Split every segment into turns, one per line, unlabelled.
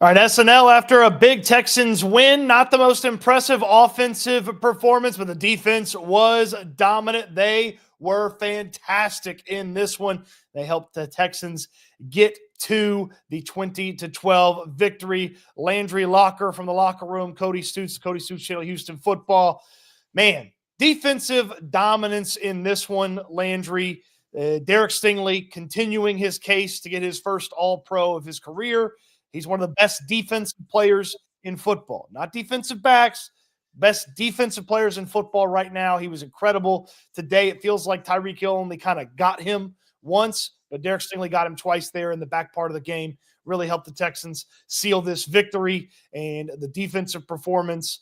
All right, SNL, after a big Texans win, not the most impressive offensive performance, but the defense was dominant. They were fantastic in this one. They helped the Texans get to the 20-12 victory. Landry, Locker from the locker room, Cody Stoots channel, Houston football. Man, defensive dominance in this one, Landry. Derek Stingley continuing his case to get his first All-Pro of his career. He's one of the best defensive players in football, not defensive backs, best defensive players in football right now. He was incredible today. It feels like Tyreek Hill only kind of got him once, but Derek Stingley got him twice there in the back part of the game. Really helped the Texans seal this victory, and the defensive performance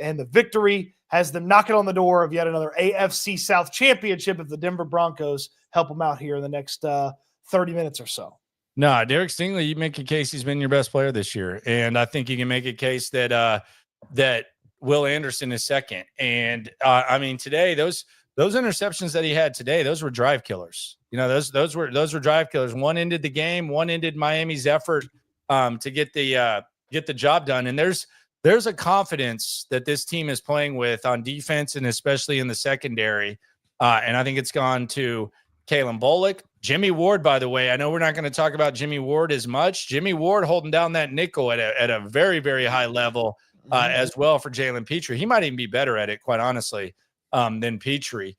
and the victory has them knocking on the door of yet another AFC South championship if the Denver Broncos help them out here in the next 30 minutes or so.
No, Derek Stingley, you make a case he's been your best player this year. And I think you can make a case that that Will Anderson is second. And I mean, today, those interceptions that he had today, those were drive killers. You know, those were drive killers. One ended the game, one ended Miami's effort to get the job done. And there's a confidence that this team is playing with on defense and especially in the secondary. And I think it's gone to Calen Bullock. Jimmy Ward, by the way, I know we're not going to talk about Jimmy Ward as much. Jimmy Ward holding down that nickel at a very, very high level as well for Jalen Petrie. He might even be better at it, quite honestly, than Petrie.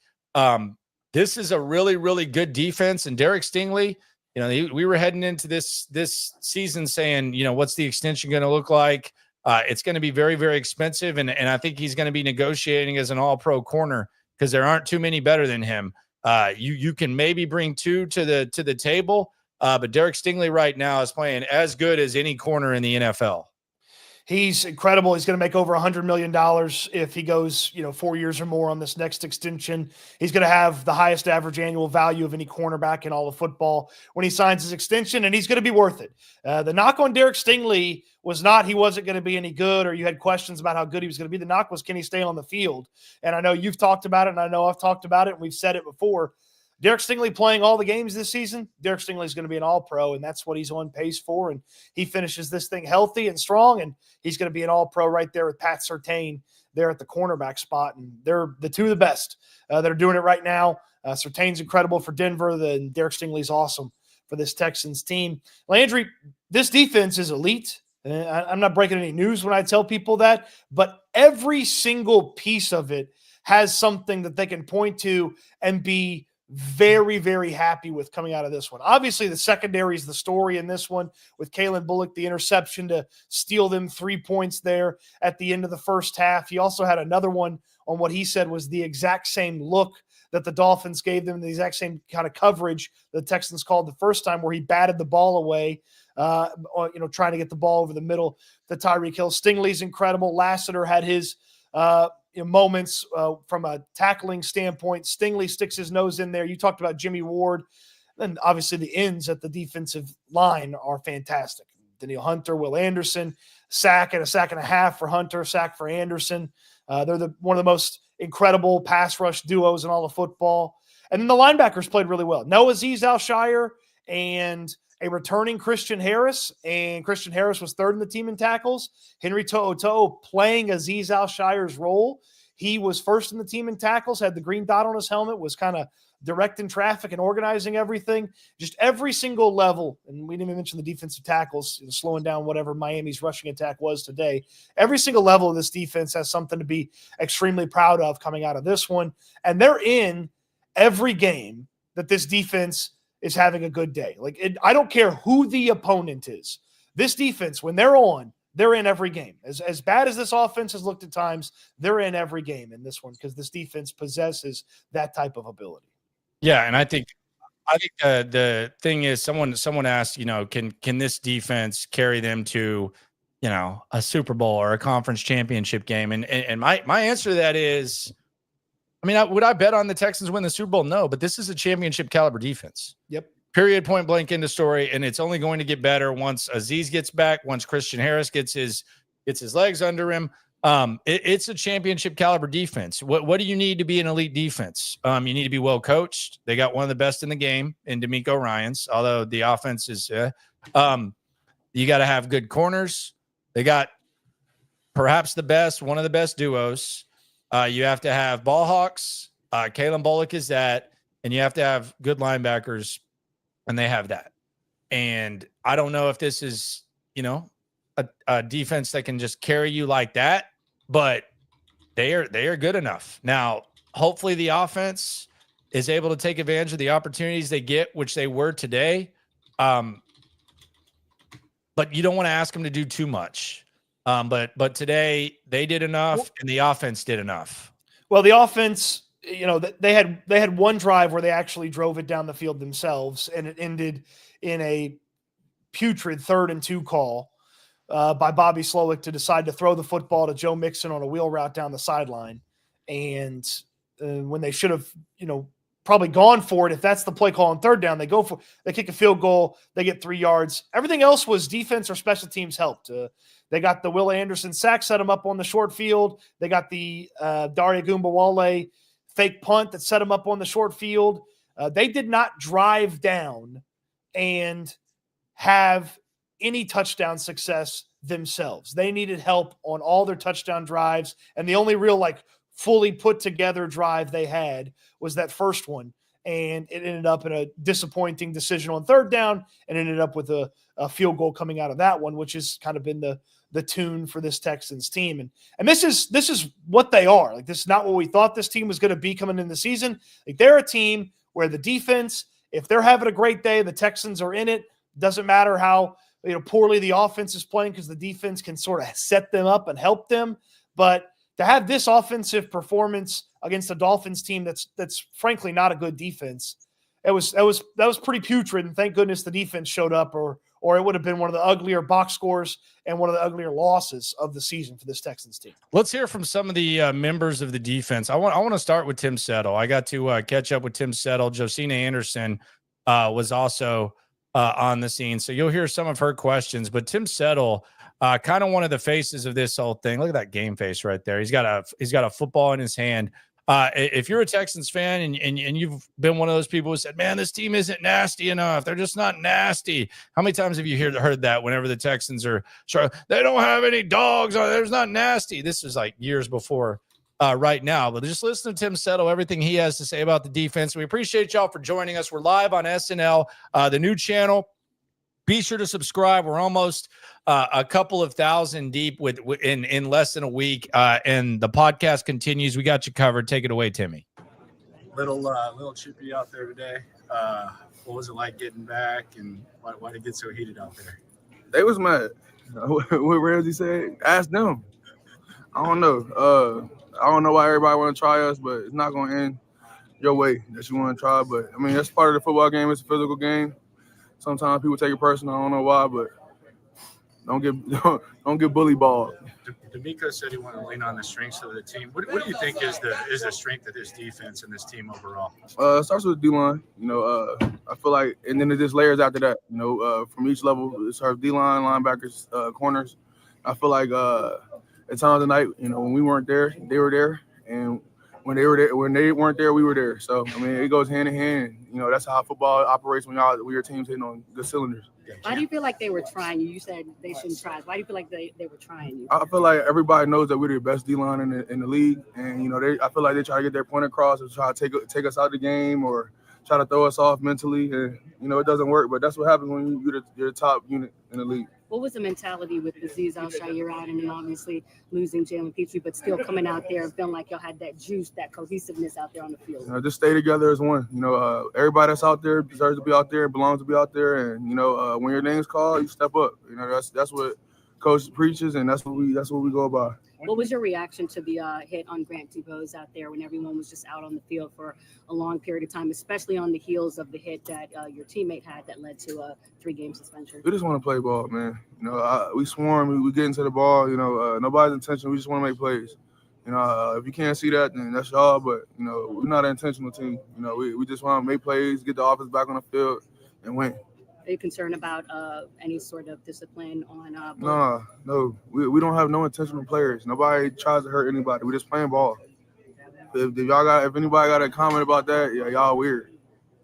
This is a really, really good defense. And Derek Stingley, you know, we were heading into this season saying, you know, what's the extension going to look like? It's going to be very, very expensive. And I think he's going to be negotiating as an all-pro corner because there aren't too many better than him. You can maybe bring two to the table, but Derek Stingley right now is playing as good as any corner in the NFL.
He's incredible. He's going to make over $100 million if he goes, 4 years or more on this next extension. He's going to have the highest average annual value of any cornerback in all of football when he signs his extension, and he's going to be worth it. The knock on Derek Stingley was not he wasn't going to be any good or you had questions about how good he was going to be. The knock was, can he stay on the field? And I know you've talked about it, and I know I've talked about it, and we've said it before. Derek Stingley playing all the games this season, Derek Stingley is going to be an all-pro, and that's what he's on pace for. And he finishes this thing healthy and strong, and he's going to be an all-pro right there with Pat Surtain there at the cornerback spot. And they're the two of the best that are doing it right now. Surtain's incredible for Denver, and Derek Stingley's awesome for this Texans team. Landry, this defense is elite. And I'm not breaking any news when I tell people that, but every single piece of it has something that they can point to and be very, very happy with coming out of this one. Obviously, the secondary is the story in this one with Calen Bullock, the interception to steal them 3 points there at the end of the first half. He also had another one on what he said was the exact same look that the Dolphins gave them, the exact same kind of coverage the Texans called the first time where he batted the ball away, trying to get the ball over the middle to Tyreek Hill. Stingley's incredible. Lassiter had his moments from a tackling standpoint. Stingley sticks his nose in there. You talked about Jimmy Ward. And obviously the ends at the defensive line are fantastic. Danielle Hunter, Will Anderson, sack and a half for Hunter, sack for Anderson. They're one of the most incredible pass rush duos in all of football. And then the linebackers played really well. Noah Alshire and a returning Christian Harris, and Christian Harris was third in the team in tackles. Henry To'o playing Azeez Al-Shire's role. He was first in the team in tackles, had the green dot on his helmet, was kind of directing traffic and organizing everything. Just every single level, and we didn't even mention the defensive tackles, slowing down whatever Miami's rushing attack was today. Every single level of this defense has something to be extremely proud of coming out of this one, and they're in every game that this defense is having a good day. I don't care who the opponent is. This defense, when they're on, they're in every game. As bad as this offense has looked at times, they're in every game in this one because this defense possesses that type of ability.
Yeah, and I think the thing is, someone asked, can this defense carry them to, a Super Bowl or a conference championship game? And my answer to that is, would I bet on the Texans win the Super Bowl? No, but this is a championship caliber defense.
Yep.
Period, point blank, end of story. And it's only going to get better once Azeez gets back, once Christian Harris gets his legs under him. It's a championship caliber defense. What do you need to be an elite defense? You need to be well coached. They got one of the best in the game in D'Amico Ryans, although the offense is You got to have good corners. They got perhaps one of the best duos. You have to have ball hawks. Calen Bullock is that. And you have to have good linebackers, and they have that. And I don't know if this is, a defense that can just carry you like that, but they are good enough. Now, hopefully the offense is able to take advantage of the opportunities they get, which they were today. But you don't want to ask them to do too much. But today they did enough, and the offense did enough.
Well, the offense, they had one drive where they actually drove it down the field themselves, and it ended in a putrid 3rd and 2 call by Bobby Slowick to decide to throw the football to Joe Mixon on a wheel route down the sideline. And when they should have, probably gone for it, if that's the play call on 3rd down, they kick a field goal, they get 3 yards. Everything else was defense or special teams helped. They got the Will Anderson sack, set him up on the short field. They got the Daria Gumbawale fake punt that set him up on the short field. They did not drive down and have any touchdown success themselves. They needed help on all their touchdown drives, and the only real fully put together drive they had was that first one, and it ended up in a disappointing decision on 3rd down, and ended up with a field goal coming out of that one, which has kind of been the tune for this Texans team. And this is what they are. This is not what we thought this team was going to be coming in the season. They're a team where the defense, if they're having a great day, the Texans are in it. Doesn't matter how poorly the offense is playing, because the defense can sort of set them up and help them. But to have this offensive performance against a Dolphins team that's frankly not a good defense, that was pretty putrid. And thank goodness the defense showed up, or it would have been one of the uglier box scores and one of the uglier losses of the season for this Texans team.
Let's hear from some of the members of the defense. I want to start with Tim Settle. I got to catch up with Tim Settle. Josina Anderson was also on the scene, so you'll hear some of her questions. But Tim Settle, kind of one of the faces of this whole thing. Look at that game face right there. He's got a football in his hand. If you're a Texans fan and you've been one of those people who said, man, this team isn't nasty enough, they're just not nasty. How many times have you heard that whenever the Texans are sure they don't have any dogs, or there's not nasty? This is years before right now. But just listen to Tim Settle, everything he has to say about the defense. We appreciate y'all for joining us. We're live on SNL, the new channel. Be sure to subscribe. We're almost a couple of thousand deep in less than a week, and the podcast continues. We got you covered. Take it away, Timmy.
Little chippy out there today. What was it like getting back, and why did it get so heated out there?
They was mad. What Ramsey said, ask them. I don't know. I don't know why everybody want to try us, but it's not going to end your way that you want to try. But, I mean, that's part of the football game. It's a physical game. Sometimes people take it personal. I don't know why, but don't get bully balled.
D'Amico said he wanted to lean on the strengths of the team. What do you think is the strength of this defense and this team overall?
It starts with the D-line. I feel like, and then it just layers after that. From each level, it starts D-line, linebackers, corners. I feel like at times of the night, when we weren't there, they were there, and when they weren't there, we were there. So I mean, it goes hand in hand. That's how football operates when your team's hitting on good cylinders.
Why do you feel like they were trying you? You said they shouldn't try. Why do you feel like they were trying you?
I feel like everybody knows that we're the best D-line in the league, and I feel like they try to get their point across and try to take us out of the game or try to throw us off mentally, and it doesn't work. But that's what happens when you're the top unit in the league.
What was the mentality with Azeez Al-Shaair out, and then obviously losing Jalen Petrie, but still coming out there and feeling like y'all had that juice, that cohesiveness out there on the field?
Just stay together as one. Everybody that's out there deserves to be out there, belongs to be out there, and when your name's called, you step up. That's what Coach preaches, and that's what we go by.
What was your reaction to the hit on Grant DuBose out there when everyone was just out on the field for a long period of time, especially on the heels of the hit that your teammate had that led to a 3-game suspension?
We just want to play ball, man. We swarm, we get into the ball. Nobody's intentional. We just want to make plays. If you can't see that, then that's y'all. But we're not an intentional team. We just want to make plays, get the offense back on the field, and win.
Are you concerned about any sort of discipline on?
No. We don't have no intentional players. Nobody tries to hurt anybody. We just playing ball. If anybody got a comment about that, yeah, y'all weird.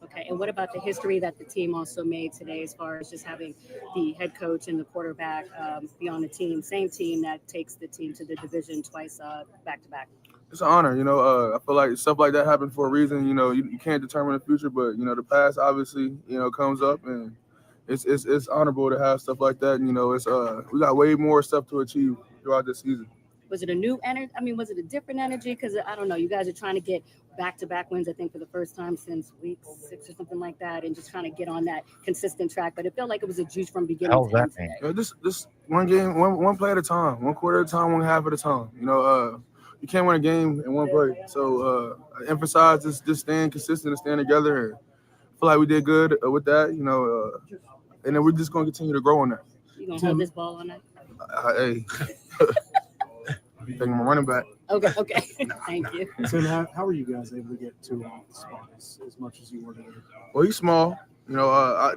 Okay. Okay, and what about the history that the team also made today as far as just having the head coach and the quarterback be on the team, same team that takes the team to the division twice back-to-back?
It's an honor, I feel like stuff like that happened for a reason. You can't determine the future, but the past obviously comes up, and it's honorable to have stuff like that. It's we got way more stuff to achieve throughout this season.
Was it a new energy? I mean, was it a different energy? Because I don't know, you guys are trying to get back-to-back wins, I think, for the first time since week 6 or something like that, and just trying to get on that consistent track. But it felt like it was a juice from beginning to end today.
This one game, one play at a time, one quarter at a time, one half at a time. You can't win a game in one play. So I emphasize just staying consistent and staying together. And I feel like we did good with that, and then we're just going to continue to grow on that.
You going to hold this ball on that?
Hey. I think I'm a running back.
Okay. Thank you.
Tim, how are you guys able to get to the spot as much as you were today?
Well, he's small.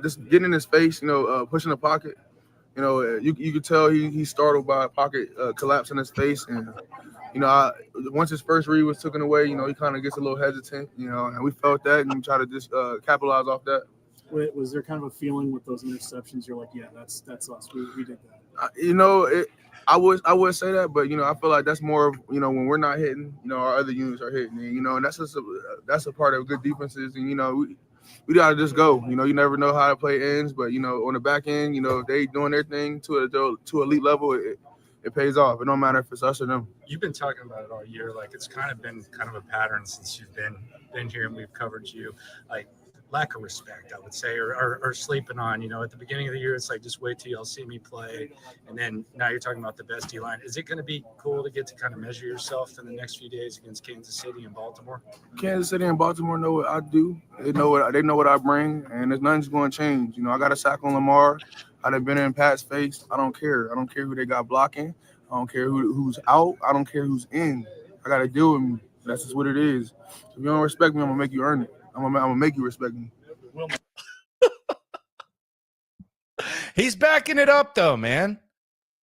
Just getting in his face, pushing the pocket. You could tell he's startled by a pocket collapse in his face. And, once his first read was taken away, he kind of gets a little hesitant, and we felt that and we try to just capitalize off that.
Was there kind of a feeling with those interceptions? You're like, yeah, that's us. We did that.
I would say that, but I feel like that's more of when we're not hitting, our other units are hitting, and that's a part of good defenses, and we gotta just go. You never know how the play ends, but on the back end, if they doing their thing to elite level, it pays off. It don't matter if it's us or them.
You've been talking about it all year. Like it's kind of been a pattern since you've been here and we've covered you. Like lack of respect, I would say, or sleeping on. At the beginning of the year, it's like just wait till y'all see me play, and then now you're talking about the best D line. Is it going to be cool to get to kind of measure yourself in the next few days against Kansas City and Baltimore?
Kansas City and Baltimore know what I do. They know what I bring, and there's nothing's going to change. I got a sack on Lamar. I've been in Pat's face. I don't care. I don't care who they got blocking. I don't care who's out. I don't care who's in. I got to deal with me. That's just what it is. If you don't respect me, I'm gonna make you earn it. I'm gonna make you respect me.
He's backing it up though, man.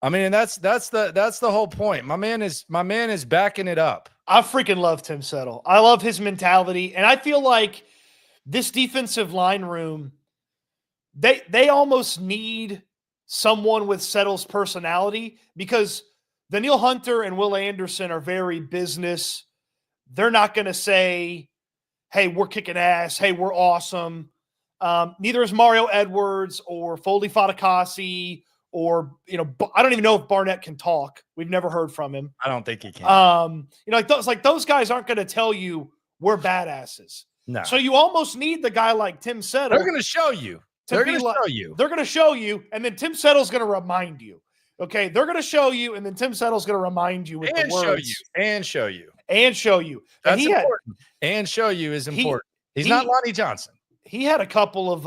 I mean, that's the whole point. My man is backing it up.
I freaking love Tim Settle. I love his mentality, and I feel like this defensive line room, they almost need someone with Settle's personality, because Danielle Hunter and Will Anderson are very business. They're not going to say, hey, we're kicking ass. Hey, we're awesome. Neither is Mario Edwards or Foley Fatukasi or, I don't even know if Barnett can talk. We've never heard from him.
I don't think he can.
Those guys aren't going to tell you we're badasses.
No.
So you almost need the guy like Tim Settle.
They're going to show you. They're going to show you.
They're going to show you, and then Tim Settle's going to remind you. Okay, they're going to show you, and then Tim Settle's going to remind you with the words.
Show you.
That's
important. And show you is important. He's not Lonnie Johnson.
He had a couple of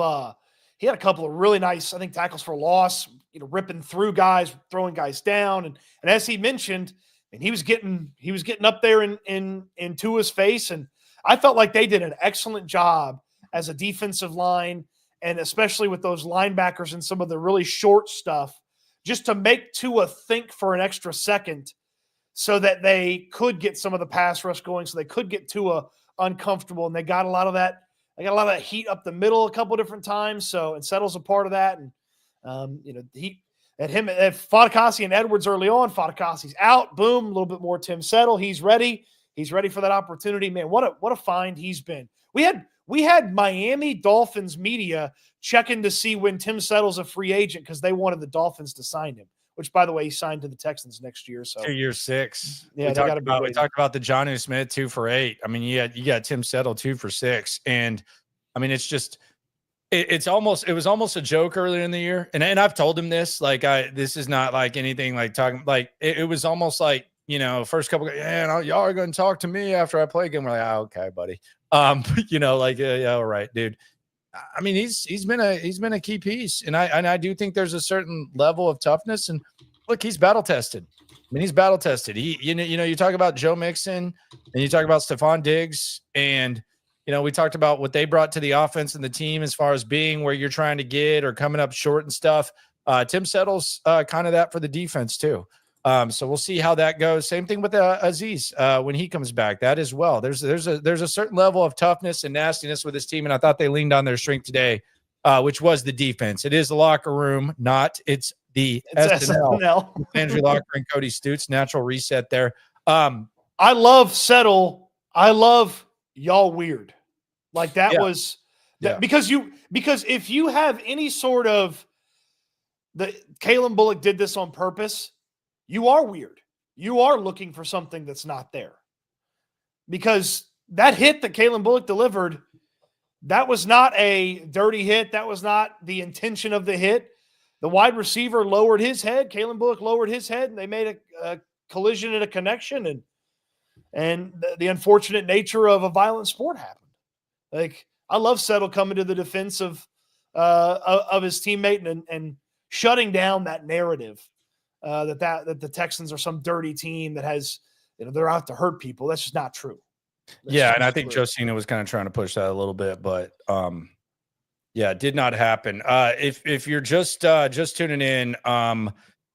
really nice, I think, tackles for loss. Ripping through guys, throwing guys down, and as he mentioned, and he was getting up there in Tua's face, and I felt like they did an excellent job as a defensive line, and especially with those linebackers and some of the really short stuff, just to make Tua think for an extra second so that they could get some of the pass rush going, so they could get Tua uncomfortable. And they got a lot of that. They got a lot of that heat up the middle a couple different times. So, and Settle's a part of that. And, at Fatukasi and Edwards early on, Fatukasi's out, boom, a little bit more Tim Settle. He's ready. He's ready for that opportunity. Man, what a find he's been. We had Miami Dolphins media checking to see when Tim Settle's a free agent because they wanted the Dolphins to sign him, which, by the way, he signed to the Texans next year. So
2 years 6.
Yeah,
we talked about the Jonnu Smith 2 for 8. I mean, you got Tim Settle 2 for 6, and I mean, it's just it was almost a joke earlier in the year, and I've told him this. Like, this is not like anything like talking. Like, it was almost like, first couple, y'all are going to talk to me after I play again. We're like, okay, buddy. Yeah, all right, dude. I mean, he's been a key piece, and I do think there's a certain level of toughness. And look, he's battle tested. I mean, he's battle tested. You talk about Joe Mixon, and you talk about Stephon Diggs, and we talked about what they brought to the offense and the team as far as being where you're trying to get or coming up short and stuff. Tim Settle's kind of that for the defense too. So we'll see how that goes. Same thing with Aziz when he comes back. That as well. There's a certain level of toughness and nastiness with this team, and I thought they leaned on their strength today, which was the defense. It is the locker room, it's SNL. Landry, Locker, and Cody Stoots. Natural reset there.
I love settle. I love y'all weird. Like that was because if you have any sort of Calen Bullock did this on purpose, you are weird. You are looking for something that's not there. Because that hit that Calen Bullock delivered, that was not a dirty hit. That was not the intention of the hit. The wide receiver lowered his head. Calen Bullock lowered his head, and they made a collision and a connection. And the unfortunate nature of a violent sport happened. Like, I love Settle coming to the defense of his teammate and shutting down that narrative that the Texans are some dirty team that has, they're out to hurt people. That's just not true.
And I think Josina was kind of trying to push that a little bit, but it did not happen. If you're just tuning in,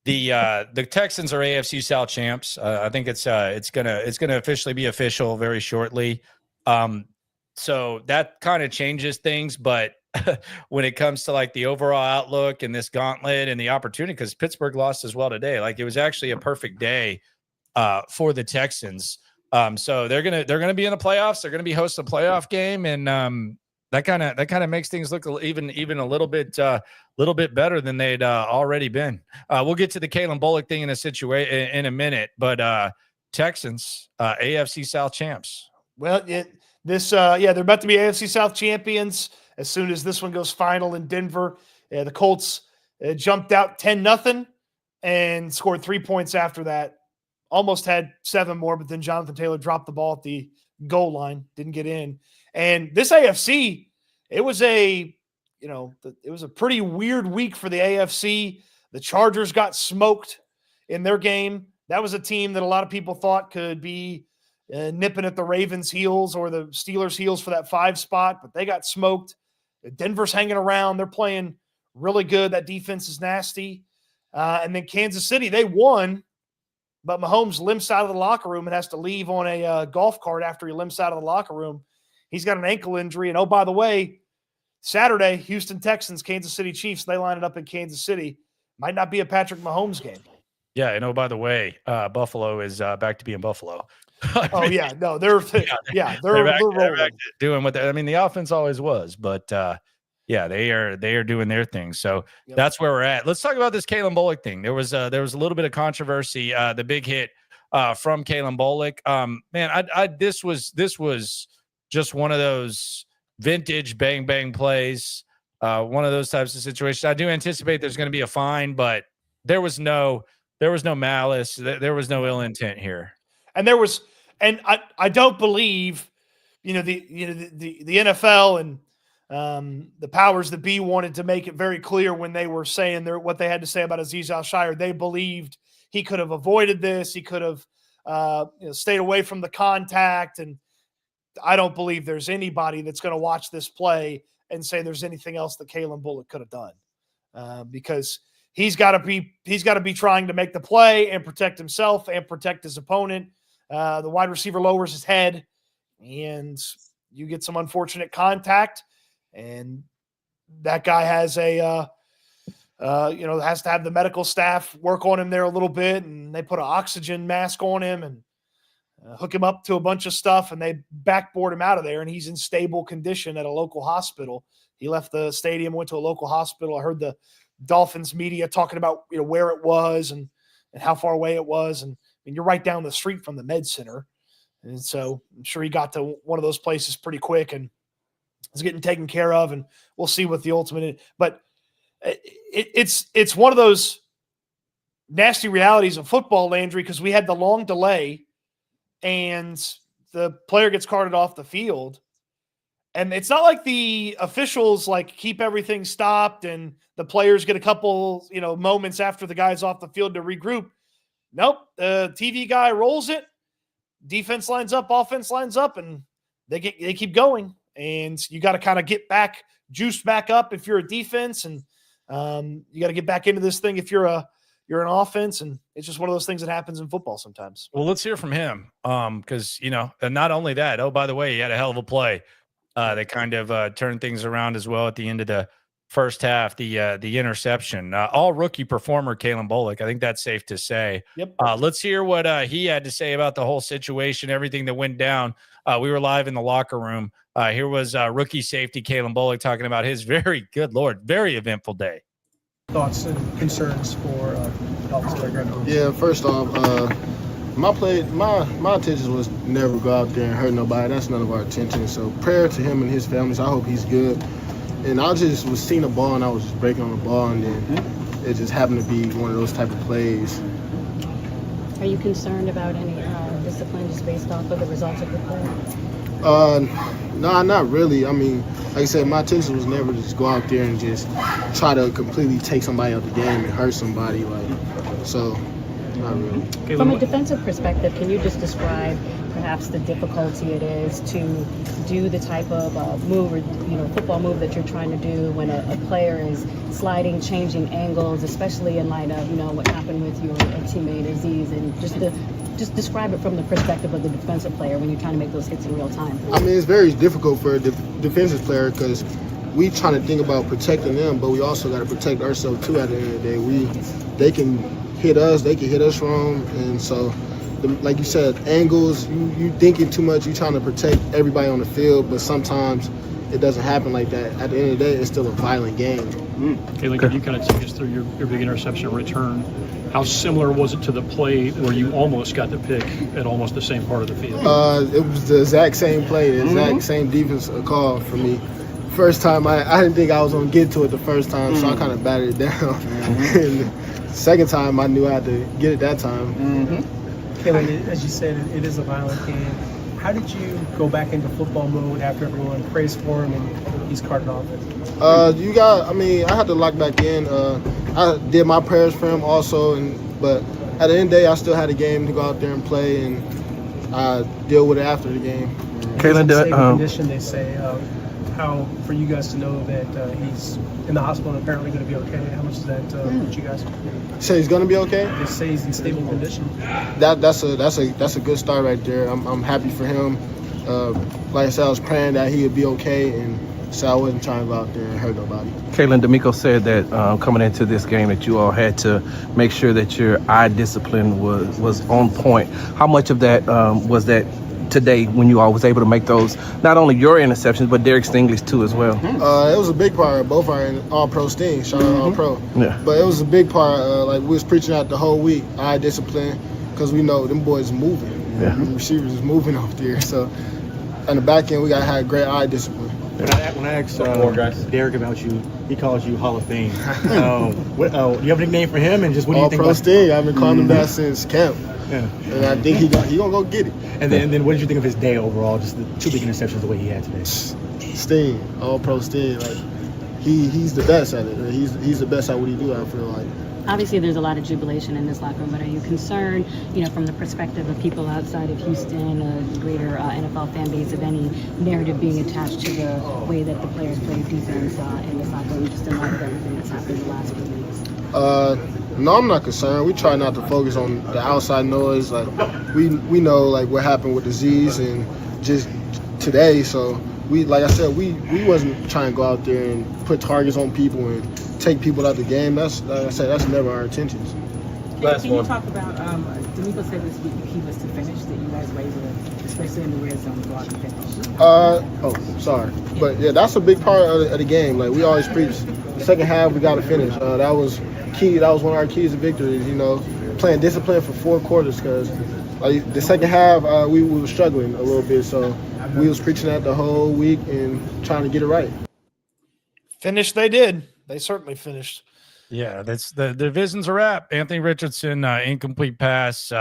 the Texans are AFC South champs. I think it's gonna officially be official very shortly. So that kind of changes things, but when it comes to like the overall outlook and this gauntlet and the opportunity, because Pittsburgh lost as well today, like it was actually a perfect day for the Texans. So they're gonna be in the playoffs. They're gonna be hosting a playoff game, and that kind of makes things look even a little bit better than they'd already been. We'll get to the Calen Bullock thing in a minute, but Texans AFC South champs.
Well, they're about to be AFC South champions as soon as this one goes final in Denver. The Colts jumped out 10-0 and scored 3 points after that. Almost had 7 more, but then Jonathan Taylor dropped the ball at the goal line, didn't get in. And this AFC, it was a pretty weird week for the AFC. The Chargers got smoked in their game. That was a team that a lot of people thought could be nipping at the Ravens' heels or the Steelers' heels for that 5 spot, but they got smoked. Denver's hanging around. They're playing really good. That defense is nasty. And then Kansas City, they won, but Mahomes limps out of the locker room and has to leave on a golf cart after he limps out of the locker room. He's got an ankle injury. And, oh, by the way, Saturday, Houston Texans, Kansas City Chiefs, they line it up in Kansas City. Might not be a Patrick Mahomes game.
Yeah, and, oh, by the way, Buffalo is back to being Buffalo.
They're back
to doing what the offense always was, but they are doing their thing. So that's where we're at. Let's talk about this Calen Bullock thing. There was a little bit of controversy. The big hit from Calen Bullock. This was just one of those vintage bang bang plays. One of those types of situations. I do anticipate there's going to be a fine, but there was no malice. There was no ill intent here. And I don't believe, the NFL and the powers that be wanted to make it very clear when they were saying what they had to say about Azeez Al-Shaair. They believed he could have avoided this. He could have stayed away from the contact. And I don't believe there's anybody that's going to watch this play and say there's anything else that Calen Bullock could have done, because he's got to be trying to make the play and protect himself and protect his opponent. The wide receiver lowers his head, and you get some unfortunate contact, and that guy has has to have the medical staff work on him there a little bit, and they put an oxygen mask on him and hook him up to a bunch of stuff, and they backboard him out of there, and he's in stable condition at a local hospital. He left the stadium, went to a local hospital. I heard the Dolphins media talking about where it was and how far away it was, and you're right down the street from the med center. And so I'm sure he got to one of those places pretty quick and is getting taken care of, and we'll see what the ultimate is. But it's one of those nasty realities of football, Landry, because we had the long delay and the player gets carted off the field. And it's not like the officials keep everything stopped and the players get a couple, moments after the guy's off the field to regroup. Nope. The TV guy rolls it. Defense lines up, offense lines up, and they keep going. And you got to kind of get back, juice back up if you're a defense, and you got to get back into this thing if you're a
you're an offense, and it's just one of those things that happens in football sometimes.
Well, let's hear from him. Because, and not only that, oh, by the way, he had a hell of a play that kind of turned things around as well at the end of the first half, the interception. All rookie performer, Calen Bullock. I think that's safe to say.
Yep.
Let's hear what he had to say about the whole situation, everything that went down. We were live in the locker room. Here was rookie safety Calen Bullock talking about his very eventful day.
Thoughts and concerns for Dolphins player?
Yeah, first off, my intention was never go out there and hurt nobody. That's none of our intention. So prayer to him and his families. I hope he's good. And I just was seeing a ball and I was just breaking on the ball, and then it just happened to be one of those type of plays.
Are you concerned about any discipline just based off of the results of the play?
No, not really. I mean, like I said, my intention was never to just go out there and just try to completely take somebody out the game and hurt somebody. So, not really.
From a defensive perspective, can you just describe perhaps the difficulty it is to do the type of move or football move that you're trying to do when a player is sliding, changing angles, especially in light of what happened with your teammate Aziz, and just describe it from the perspective of the defensive player when you're trying to make those hits in real time.
I mean, it's very difficult for a defensive player because we trying to think about protecting them, but we also got to protect ourselves too. At the end of the day, they can hit us wrong, and so. Like you said, angles, you thinking too much, you trying to protect everybody on the field, but sometimes it doesn't happen like that. At the end of the day, it's still a violent game.
Calen, could you kind of take us through your big interception return? How similar was it to the play where you almost got the pick at almost the same part of the field?
It was the exact same play, the exact same defense call for me. First time, I didn't think I was going to get to it the first time, so I kind of batted it down. And the second time, I knew I had to get it that time.
Calen, as you said, it is a violent game. How did you go back into football mode after everyone praised for him and he's carted off it?
I had to lock back in. I did my prayers for him also, but at the end of the day, I still had a game to go out there and play, and I deal with it after the game.
Calen, condition, they say. How for you guys to know that he's in the hospital and apparently going to be okay? How much does that put you guys?
Say he's going to be okay?
They say he's in stable condition.
That's a good start right there. I'm happy for him. Like I said, I was praying that he would be okay, and so I wasn't trying to go out there and hurt nobody.
Calen, D'Amico said that coming into this game that you all had to make sure that your eye discipline was on point. How much of that was that today when you all was able to make those, not only your interceptions, but Derek Stingley's too as well?
It was a big part of both our all-pro stings, shout out all-pro.
Yeah.
But it was a big part, like we was preaching out the whole week, eye discipline, because we know them boys moving.
Yeah.
The receivers is moving off there. So on the back end, we got to have great eye discipline.
When I asked Derek about you, he calls you Hall of Fame. Do you have a nickname for him? And just what do you think?
All-pro sting. I've been calling him that since camp.
Yeah.
And I think he gonna go get it.
And then what did you think of his day overall? Just the two big interceptions the way he had today.
Sting, all-pro Sting. Like he's the best at it. He's the best at what he do. I feel like.
Obviously, there's a lot of jubilation in this locker room, but are you concerned, from the perspective of people outside of Houston, the greater NFL fan base, of any narrative being attached to the way that the players play defense in this locker room, just in light of everything that's happened in the last few weeks?
No, I'm not concerned. We try not to focus on the outside noise. Like we know like what happened with disease and just today. So we, like I said, we wasn't trying to go out there and put targets on people and take people out the game. That's, like I said, that's never our intentions.
Can you talk about, D'Amico said this week the key was to finish, that you guys were able to, especially in the red zone, go out and finish?
Sorry. But yeah, that's a big part of the game. Like we always preach, second half we got to finish. That was key. That was one of our keys to victory, playing discipline for 4 quarters, because the second half we were struggling a little bit. So we was preaching that the whole week and trying to get it right.
Finish they did. They certainly finished.
Yeah, that's the division's a wrap. Anthony Richardson, incomplete pass.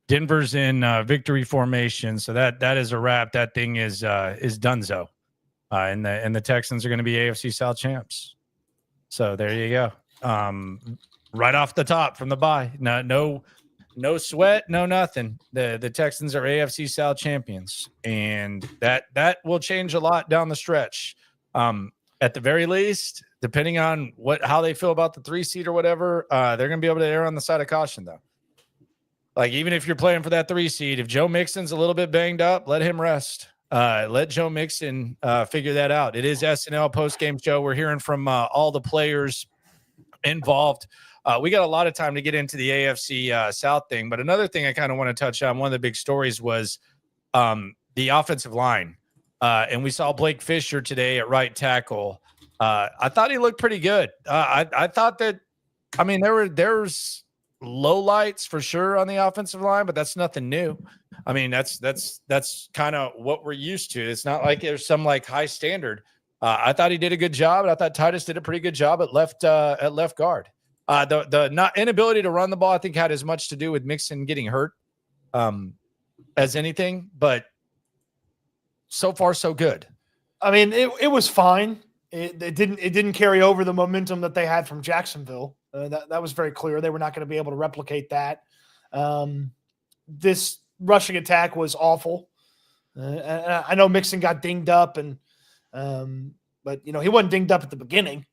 Denver's in victory formation, so that is a wrap. That thing is donezo. And the Texans are going to be AFC South champs. So there you go. Right off the top from the bye. No sweat, no nothing. The Texans are AFC South champions, and that will change a lot down the stretch. At the very least, depending on how they feel about the 3 seed or whatever, they're going to be able to err on the side of caution, though. Like, even if you're playing for that 3 seed, if Joe Mixon's a little bit banged up, let him rest. Let Joe Mixon figure that out. It is SNL post-game show. We're hearing from all the players involved. We got a lot of time to get into the AFC South thing, but another thing I kind of want to touch on, one of the big stories was the offensive line. And we saw Blake Fischer today at right tackle. I thought he looked pretty good. I thought that, I mean, there's low lights for sure on the offensive line, but that's nothing new. I mean, that's kind of what we're used to. It's not like there's some like high standard. I thought he did a good job, and I thought Titus did a pretty good job at left guard. The not inability to run the ball, I think, had as much to do with Mixon getting hurt as anything. But so far, so good.
I mean, it was fine. It didn't carry over the momentum that they had from Jacksonville. That was very clear. They were not going to be able to replicate that. This rushing attack was awful. I know Mixon got dinged up, but he wasn't dinged up at the beginning,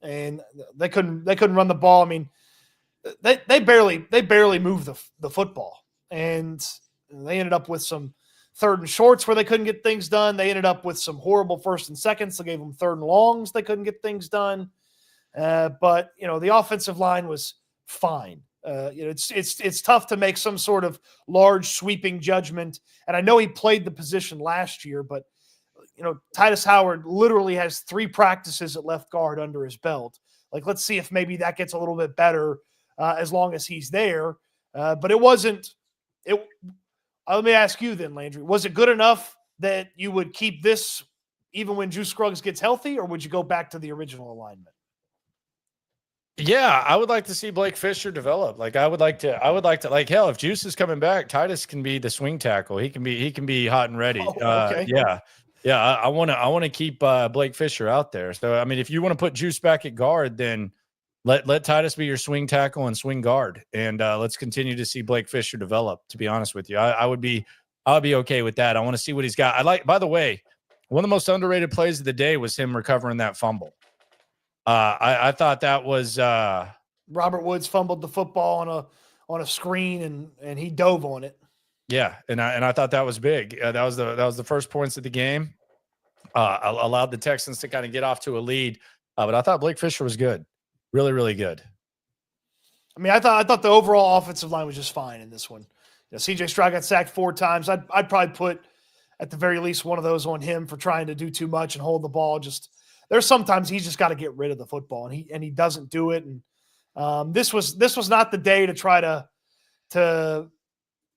and they couldn't run the ball. I mean, they barely moved the football, and they ended up with some 3rd and shorts where they couldn't get things done. They ended up with some horrible 1st and seconds. They gave them 3rd and longs. They couldn't get things done. But the offensive line was fine. It's tough to make some sort of large sweeping judgment. And I know he played the position last year, but Titus Howard literally has 3 practices at left guard under his belt. Like, let's see if maybe that gets a little bit better as long as he's there. But it wasn't. Let me ask you then, Landry. Was it good enough that you would keep this even when Juice Scruggs gets healthy, or would you go back to the original alignment?
Yeah, I would like to see Blake Fischer develop. Like, I would like to, like, hell, if Juice is coming back, Titus can be the swing tackle. He can be hot and ready.
Okay.
Yeah. I want to keep Blake Fischer out there. So, I mean, if you want to put Juice back at guard, then let Titus be your swing tackle and swing guard. And let's continue to see Blake Fischer develop, to be honest with you. I would be okay with that. I want to see what he's got. By the way, one of the most underrated plays of the day was him recovering that fumble. I thought that was
Robert Woods fumbled the football on a screen and he dove on it.
Yeah, and I thought that was big. That was the first points of the game. Allowed the Texans to kind of get off to a lead. But I thought Blake Fischer was good, really, really good.
I mean, I thought the overall offensive line was just fine in this one. CJ Stroud got sacked 4 times. I'd probably put at the very least one of those on him for trying to do too much and hold the ball. Just there's sometimes he's just got to get rid of the football, and he doesn't do it. And this was not the day to try to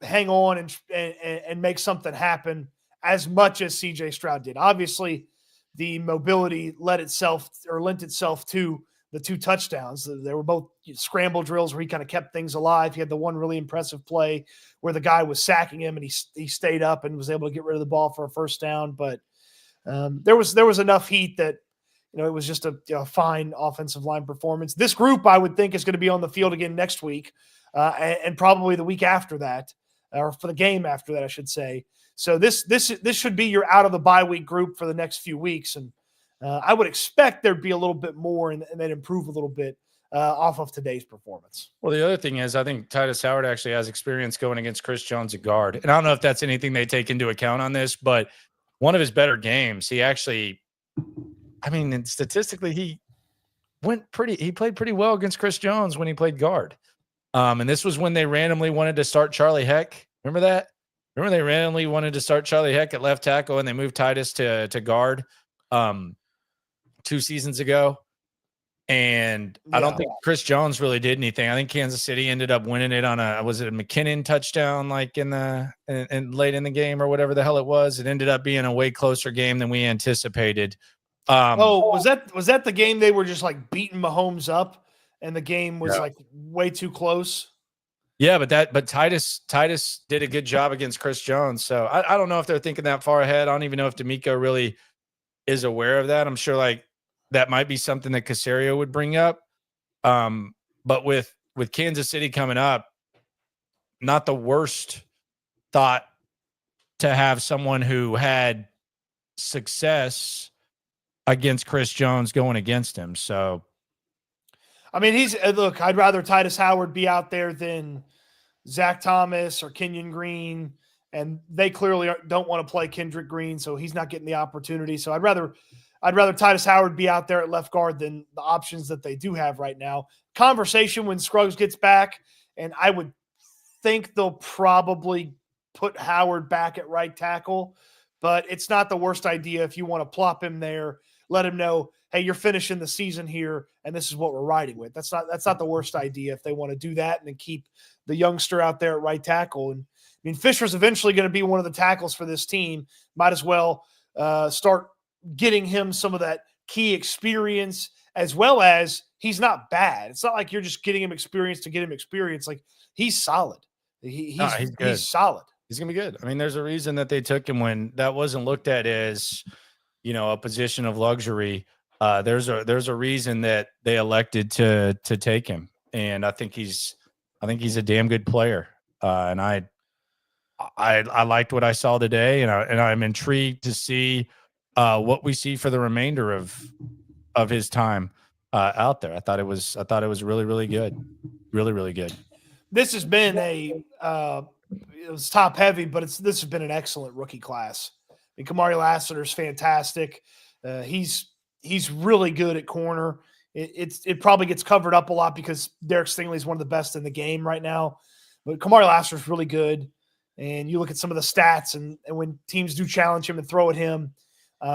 hang on and make something happen as much as CJ Stroud did. Obviously, the mobility lent itself to the 2 touchdowns. They were both scramble drills where he kind of kept things alive. He had the one really impressive play where the guy was sacking him and he stayed up and was able to get rid of the ball for a first down. But there was enough heat that it was just a fine offensive line performance. This group, I would think, is going to be on the field again next week and probably the week after that, or for the game after that, I should say. So this should be your out of the bye week group for the next few weeks. And I would expect there'd be a little bit more and then improve a little bit off of today's performance.
Well, the other thing is I think Titus Howard actually has experience going against Chris Jones at guard. And I don't know if that's anything they take into account on this, but one of his better games, he actually – I mean, statistically, he played pretty well against Chris Jones when he played guard. And this was when they randomly wanted to start Charlie Heck. Remember that? Remember they randomly wanted to start Charlie Heck at left tackle and they moved Titus to guard 2 seasons ago. And I don't think Chris Jones really did anything. I think Kansas City ended up winning it on was it a McKinnon touchdown, like in late in the game or whatever the hell it was. It ended up being a way closer game than we anticipated.
Was that the game they were just like beating Mahomes up and the game was like way too close?
Yeah, but Titus did a good job against Chris Jones. So I don't know if they're thinking that far ahead. I don't even know if D'Amico really is aware of that. I'm sure like that might be something that Caserio would bring up. But with Kansas City coming up, not the worst thought to have someone who had success against Chris Jones going against him. So,
I mean, look, I'd rather Titus Howard be out there than Zach Thomas or Kenyon Green, and they clearly don't want to play Kendrick Green, so he's not getting the opportunity. So I'd rather Titus Howard be out there at left guard than the options that they do have right now. Conversation when Scruggs gets back, and I would think they'll probably put Howard back at right tackle, but it's not the worst idea if you want to plop him there, let him know, hey, you're finishing the season here, and this is what we're riding with. That's not the worst idea if they want to do that and then keep the youngster out there at right tackle. And I mean, Fisher's eventually going to be one of the tackles for this team. Might as well start getting him some of that key experience, as well as he's not bad. It's not like you're just getting him experience to get him experience. Like, he's solid. He's solid.
He's going to be good. I mean, there's a reason that they took him when that wasn't looked at as, a position of luxury. There's a reason that they elected to take him. And I think he's a damn good player. And I liked what I saw today, and I'm intrigued to see what we see for the remainder of his time out there. I thought it was really, really good. Really, really good.
This has been it was top heavy, but this has been an excellent rookie class. I mean, Kamari Lassiter is fantastic. He's really good at corner. It probably gets covered up a lot because Derek Stingley is one of the best in the game right now. But Kamari Lassiter is really good. And you look at some of the stats, and when teams do challenge him and throw at him,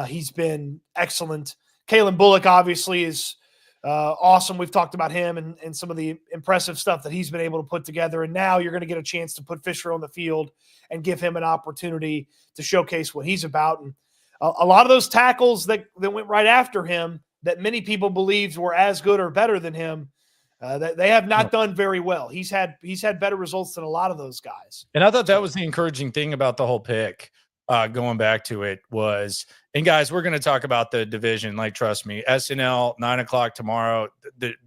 he's been excellent. Calen Bullock obviously is awesome. We've talked about him and some of the impressive stuff that he's been able to put together. And now you're going to get a chance to put Fischer on the field and give him an opportunity to showcase what he's about. And a lot of those tackles that went right after him that many people believed were as good or better than him, they have not done very well. He's had better results than a lot of those guys.
And I thought that was the encouraging thing about the whole pick. Going back to it was, and guys, we're going to talk about the division. Like, trust me, SNL 9:00 tomorrow.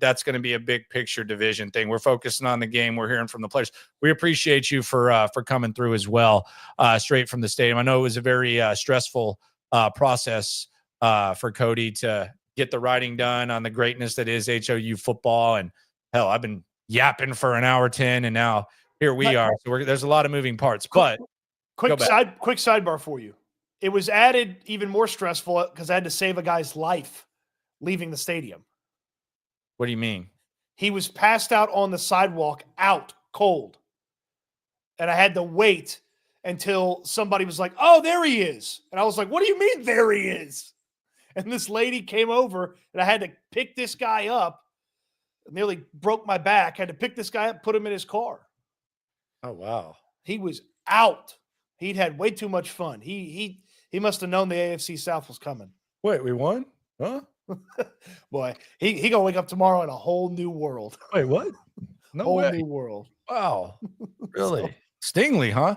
That's going to be a big picture division thing. We're focusing on the game. We're hearing from the players. We appreciate you for coming through as well, straight from the stadium. I know it was a very stressful process for Cody to get the writing done on the greatness that is HOU football. And hell, I've been yapping for an hour 10, and now here we are. So there's a lot of moving parts, but.
Quick sidebar for you. It was added even more stressful because I had to save a guy's life leaving the stadium.
What do you mean?
He was passed out on the sidewalk, out cold. And I had to wait until somebody was like, "Oh, there he is." And I was like, "What do you mean there he is?" And this lady came over, and I had to pick this guy up. I nearly broke my back. I had to pick this guy up, put him in his car.
Oh, wow.
He was out. He'd had way too much fun. He must have known the AFC South was coming.
Wait, we won? Huh?
Boy, he gonna wake up tomorrow in a whole new world.
Wait, what? No
whole
way.
New world.
Wow. Really? Stingley, huh?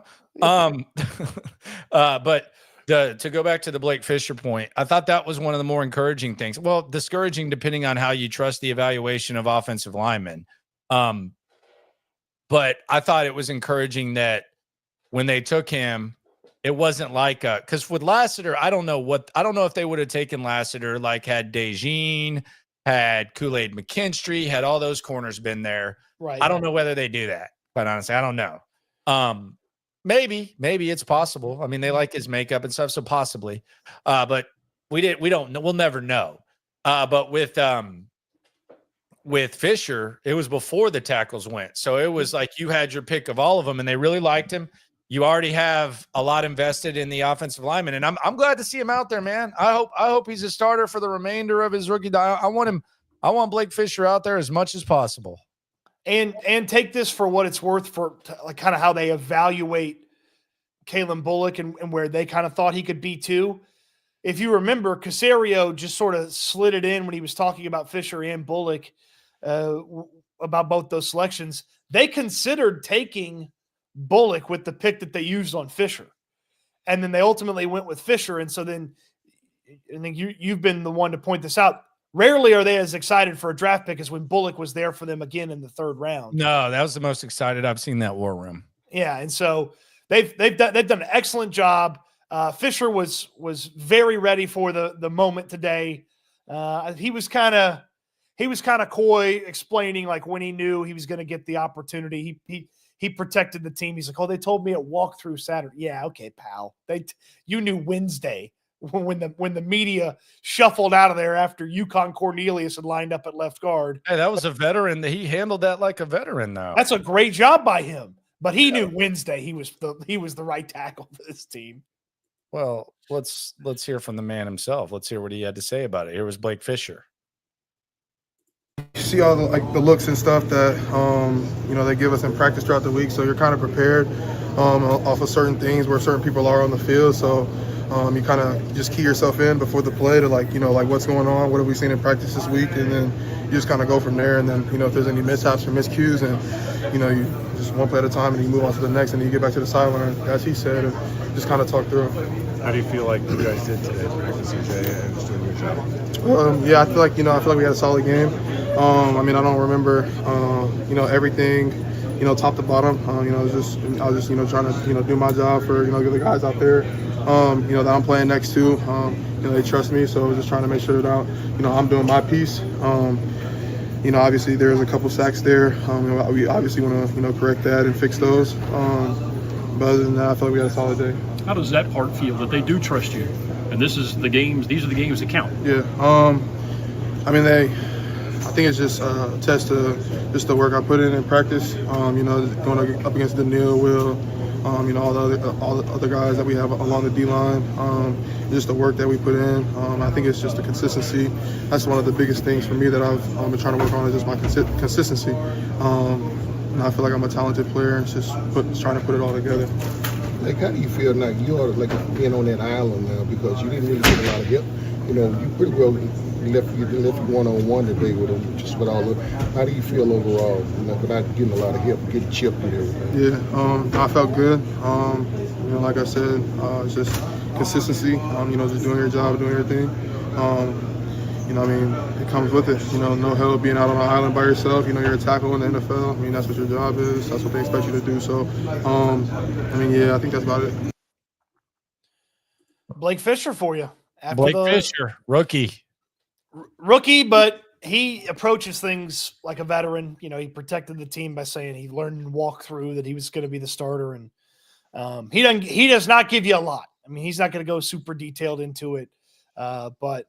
But to go back to the Blake Fischer point, I thought that was one of the more encouraging things. Well, discouraging depending on how you trust the evaluation of offensive linemen. But I thought it was encouraging that when they took him, it wasn't like because with Lassiter, I don't know if they would have taken Lassiter like had Dejeen, had Kool-Aid McKinstry, had all those corners been there.
Right.
I don't know whether they do that, quite honestly. I don't know. Maybe it's possible. I mean, they like his makeup and stuff, so possibly. But we don't know. We'll never know. But with Fischer, it was before the tackles went. So it was like you had your pick of all of them, and they really liked him. You already have a lot invested in the offensive lineman, and I'm glad to see him out there, man. I hope he's a starter for the remainder of his rookie. I want Blake Fischer out there as much as possible.
And take this for what it's worth for like kind of how they evaluate Calen Bullock and where they kind of thought he could be too. If you remember, Caserio just sort of slid it in when he was talking about Fischer and Bullock about both those selections. They considered taking Bullock with the pick that they used on Fischer. And then they ultimately went with Fischer. And so then I think you've been the one to point this out. Rarely are they as excited for a draft pick as when Bullock was there for them again in the third round.
No, that was the most excited I've seen that war room.
Yeah. And so they've done an excellent job. Fischer was very ready for the moment today. He was kind of coy, explaining like when he knew he was going to get the opportunity. He protected the team. He's like, "Oh, they told me at walkthrough Saturday." Yeah, okay, pal. You knew Wednesday when the media shuffled out of there after Yukon Cornelius had lined up at left guard.
Hey, that was a veteran. He handled that like a veteran, though.
That's a great job by him. But he knew Wednesday he was the right tackle for this team.
Well, let's hear from the man himself. Let's hear what he had to say about it. Here was Blake Fischer.
You see all the looks and stuff that they give us in practice throughout the week, so you're kind of prepared off of certain things where certain people are on the field. So you kind of just key yourself in before the play to like what's going on, what have we seen in practice this week, and then you just kind of go from there. And then if there's any mishaps or miscues, and you just one play at a time, and you move on to the next, and then you get back to the sideline, as he said, and just kind of talk through.
How do you feel like you guys did today, practicing CJ and just doing your job?
I feel like we had a solid game. I don't remember everything top to bottom. I was just trying to do my job for the guys out there that I'm playing next to. They trust me, so I was just trying to make sure that I'm doing my piece. Obviously there's a couple sacks there. We obviously want to correct that and fix those. But other than that, I feel like we had a solid day.
How does that part feel that they do trust you? And these are the games that count.
Yeah. I think it's just a test to just the work I put in practice. Going up against Daniil, Will, all the other guys that we have along the D line. Just the work that we put in. I think it's just the consistency. That's one of the biggest things for me that I've been trying to work on, is just my consistency. I feel like I'm a talented player, and it's just trying to put it all together.
Like, how do you feel now? You are like being on that island now, because you didn't really get a lot of help. You pretty well left you one-on-one today with them, just with all of. How do you feel overall? Without getting a lot of help, getting chipped and everything.
Yeah, I felt good. Like I said, it's just consistency. Just doing your job, doing your thing. It comes with it. No help, being out on an island by yourself. You're a tackle in the NFL. That's what your job is. That's what they expect you to do. So, I think that's about it.
Blake Fischer for you.
Blake Fischer, rookie, but he approaches things like a veteran. He protected the team by saying he learned and walked through that he was going to be the starter, and he does not give you a lot. He's not going to go super detailed into it, but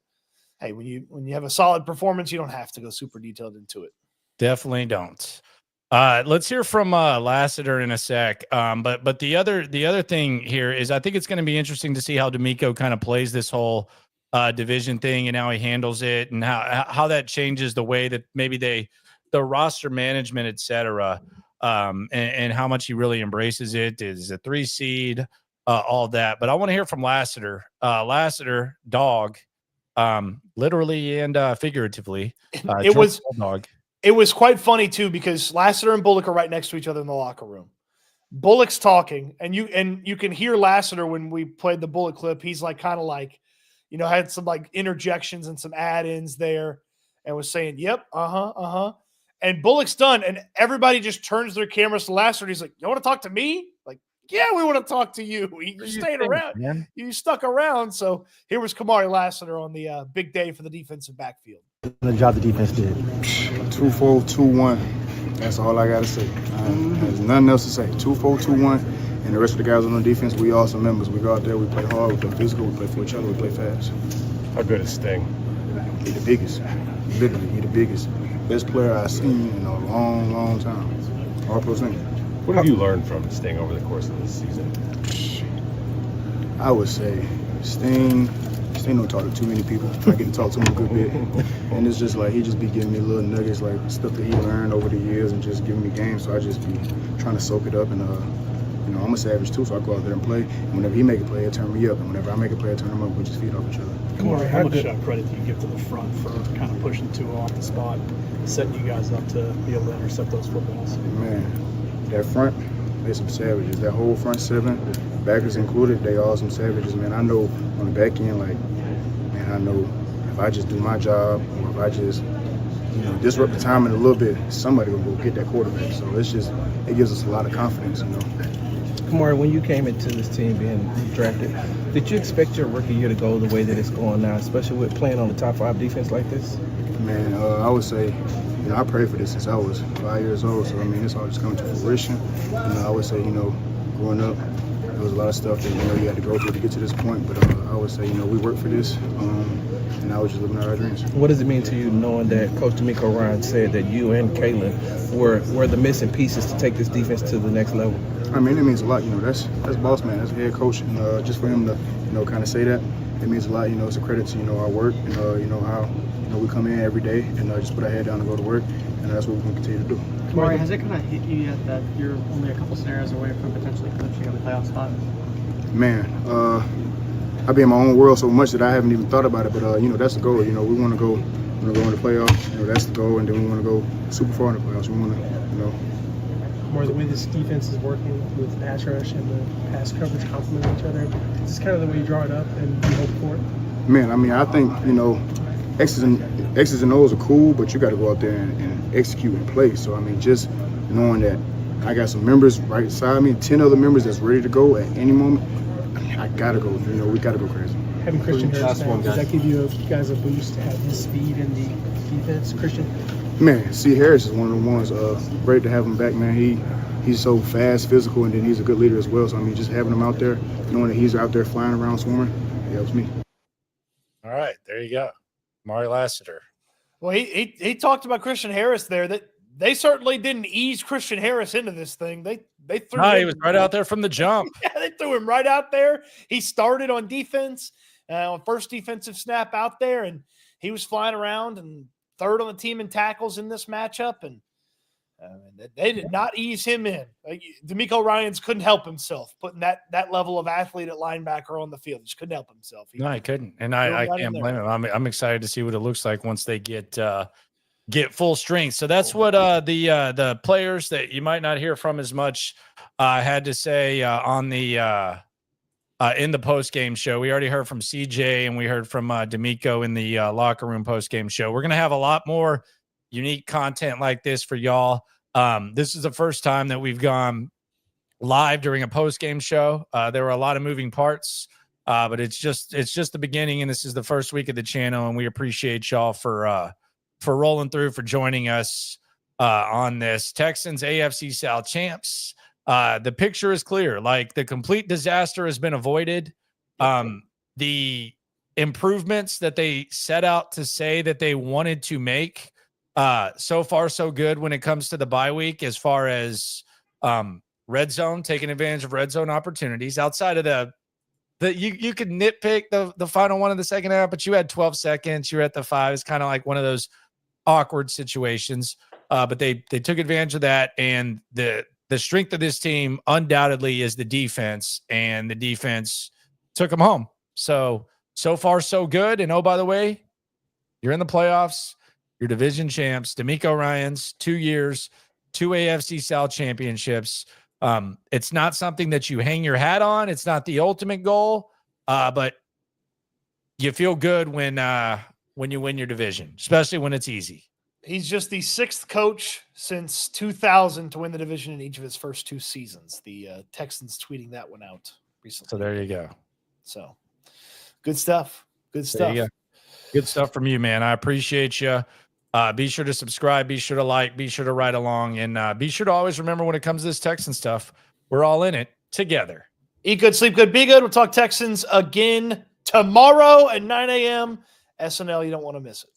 hey, when you have a solid performance, you don't have to go super detailed into it. Definitely don't. Let's hear from Lassiter in a sec. But the other thing here is I think it's going to be interesting to see how D'Amico kind of plays this whole division thing and how he handles it, and how that changes the way that maybe the roster management, et cetera, and how much he really embraces it. Is a 3 seed, all that. But I want to hear from Lassiter. Lassiter, dog, literally and figuratively.
It was quite funny too, because Lassiter and Bullock are right next to each other in the locker room. Bullock's talking, and you can hear Lassiter when we played the Bullock clip. He's like kind of like, had some like interjections and some add-ins there, and was saying, "Yep, And Bullock's done, and everybody just turns their cameras to Lassiter. He's like, "You want to talk to me?" Like, "Yeah, we want to talk to you. You're staying around. Man. You stuck around." So here was Kamari Lassiter on the big day for the defensive backfield.
The job the defense did.
2-4, 2-1. That's all I got to say. There's nothing else to say. 2-4, 2-1. And the rest of the guys on the defense, we all some members. We go out there, we play hard, we play physical, we play for each other, we play fast.
How good is Sting?
He's the biggest. Literally, he's the biggest. Best player I've seen in a long, long time. All pro center.
What have you learned from Sting over the course of this season?
I would say Sting don't talk to too many people. I get to talk to him a good bit. And it's just like he just be giving me little nuggets, like stuff that he learned over the years, and just giving me games. So I just be trying to soak it up. And I'm a savage too, so I go out there and play. And whenever he make a play, it turn me up. And whenever I make a play, it turn him up. We just feed off each other.
Kamari, how much credit do you give to the front for kind of pushing Tua off the spot, setting you guys up to be able to intercept those footballs?
Man, that front, they some savages. That whole front seven, backers included, they all some savages, man. I know on the back end, like, man, I know if I just do my job, or if I just, disrupt the timing a little bit, somebody will go get that quarterback. So it gives us a lot of confidence,
Kamari, when you came into this team being drafted, did you expect your rookie year to go the way that it's going now, especially with playing on the top 5 defense like this?
Man, I would say, I prayed for this since I was 5 years old. So, it's all just coming to fruition. I would say, growing up, there was a lot of stuff that, you had to go through to get to this point. But I would say, we worked for this, and I was just living out our dreams.
What does it mean to you knowing that Coach DeMeco Ryan said that you and Calen were the missing pieces to take this defense to the next level?
It means a lot. That's boss man. That's a head coach. And just for him to, kind of say that, it means a lot. It's a credit to, our work and, how, we come in every day and just put our head down and go to work. And that's what we're going to continue to do.
Kamari, has it kind of hit you yet that you're only a couple scenarios away from potentially clinching a playoff spot?
Man, I've been in my own world so much that I haven't even thought about it. But, that's the goal. We want to go in the playoffs. That's the goal. And then we want to go super far in the playoffs. We want to,
More the way this defense is working with pass rush and the pass coverage complementing each other. Is this kind of the way you draw it up and you hope for it?
Man, I think, X's and O's are cool, but you got to go out there and execute and play. So, just knowing that I got some members right beside me, 10 other members that's ready to go at any moment, I got to go. We got to go crazy.
Having Christian Harris back, does that give you guys a boost to have his speed in the defense? Christian?
Man, C. Harris is one of the ones. Great to have him back, man. He's so fast, physical, and then he's a good leader as well. So, just having him out there, knowing that he's out there flying around somewhere, it helps me.
All right, there you go. Kamari Lassiter.
Well, he talked about Christian Harris there, that they certainly didn't ease Christian Harris into this thing. They threw him.
He was right out there from the jump.
Yeah, they threw him right out there. He started on defense, on first defensive snap out there, and he was flying around and third on the team in tackles in this matchup, and they did not ease him in. DeMeco Ryans couldn't help himself putting that level of athlete at linebacker on the field. He just couldn't help himself.
No, he couldn't, and I can't blame him. I'm excited to see what it looks like once they get full strength. So that's what the players that you might not hear from as much had to say on the in the post-game show. We already heard from CJ and we heard from DeMeco in the locker room post-game show. We're going to have a lot more unique content like this for y'all. This is the first time that we've gone live during a post-game show. There were a lot of moving parts, but it's just the beginning, and this is the first week of the channel, and we appreciate y'all for rolling through, for joining us on this. Texans AFC South champs. The picture is clear. Like, the complete disaster has been avoided. The improvements that they set out to say that they wanted to make, so far so good when it comes to the bye week, as far as red zone, taking advantage of red zone opportunities. Outside of the you could nitpick the final one of the second half, but you had 12 seconds. You're at the 5. It's kind of like one of those awkward situations. But they took advantage of that, and the strength of this team undoubtedly is the defense, and the defense took them home. So far so good. And oh, by the way, you're in the playoffs. Your division champs, DeMeco Ryans, 2 years, 2 AFC South championships. It's not something that you hang your hat on. It's not the ultimate goal, but you feel good when you win your division, especially when it's easy.
He's just the 6th coach since 2000 to win the division in each of his first 2 seasons. The Texans tweeting that one out recently.
So there you go.
So good stuff. Good stuff.
There you go. Good stuff from you, man. I appreciate you. Be sure to subscribe. Be sure to like. Be sure to ride along. And be sure to always remember, when it comes to this Texan stuff, we're all in it together.
Eat good, sleep good, be good. We'll talk Texans again tomorrow at 9 a.m. SNL, you don't want to miss it.